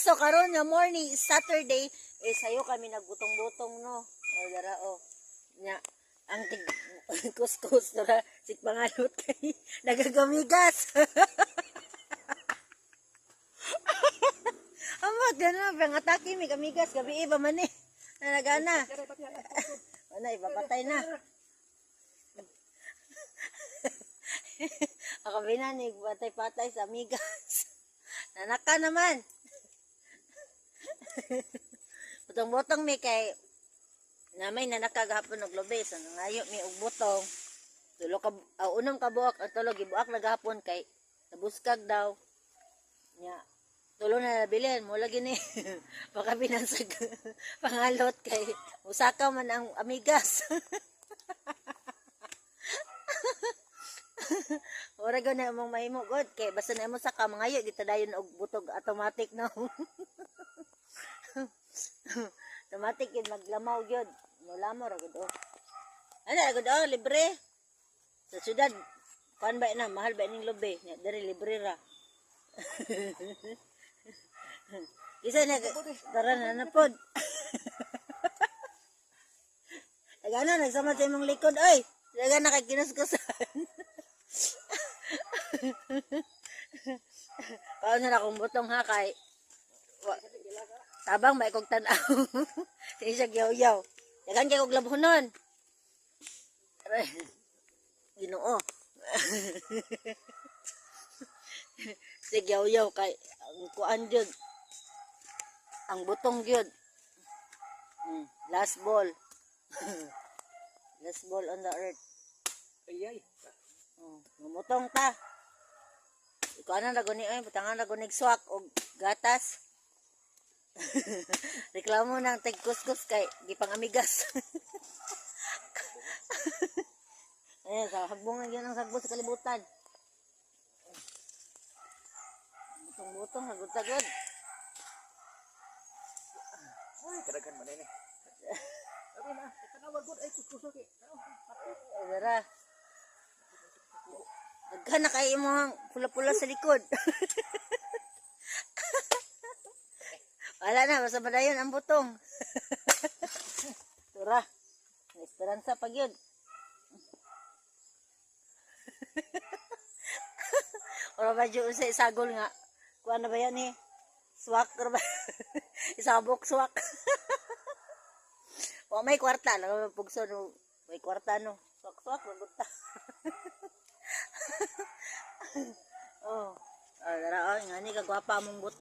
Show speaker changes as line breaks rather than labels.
so karon nga morning Saturday sayo kami nagbutong-butong no. O dara nya ang tig kuskus dara sik pangalot kay nagagamigas. Amot gana pangatake mi kamigas gabi ba man eh. Nagana. Ana ipapatay na. Ako binani patay-patay sa amigas. Nanaka naman. Butong-butong mi kay namay nanaka gahapon og lobe sa nangayo mi og butong. Tulo ka unom ka buak at tulo gibuak na gahapon kay nabuskag daw. Nya tulo na nabilin mo lagi ni pakabinansag pangalot kay usaka man ang amigas. Ora gyud na mong mahimo god kay basta na mo sa ka mangayo gitadayon og butog automatic no. Automatic yun maglamaw gyud. Mulamo ra gud Ano ra gud libre. Sa syudad kuan ba na mahal ba ning lobe nya diri libre ra. Isa na tara na pod. Tagana nagsama sa imong likod oy. Daga na kay kinuskusan. Paano na akong butong ha kay tabang may kong tanaw. Siya gyaw-yaw. Dagan kay kong labhonon. Ginoo. Siya gyaw-yaw kay ang kuan jud. Ang butong jud. Last ball. Last ball on the earth.
Ayay.
Mamutong ta. Ikaw na naguni butangan nagunig swak og gatas. Reklamo ng tigkuskus kay gipang amigas. Ayan, sa hagbong na yun ang sagbo sa kalibutan. Butong-butong, hagod-tagod.
Ay, kadaghan man ini. Sabi na, tanawag gud ay kuskus okay.
Dara. Daghan na kay imong pula-pula sa likod. Wala na, basta madayon ang butong. Tura. May esperanza pag yun. Ora ba dyan sa isagol nga. Kuha na ba yan eh? Swak. Isabok swak. O may kwarta. Pugso no. May kwarta no. Swak-swak. Mabuta. Oh. Dara, nga ni kagwapa mong buto.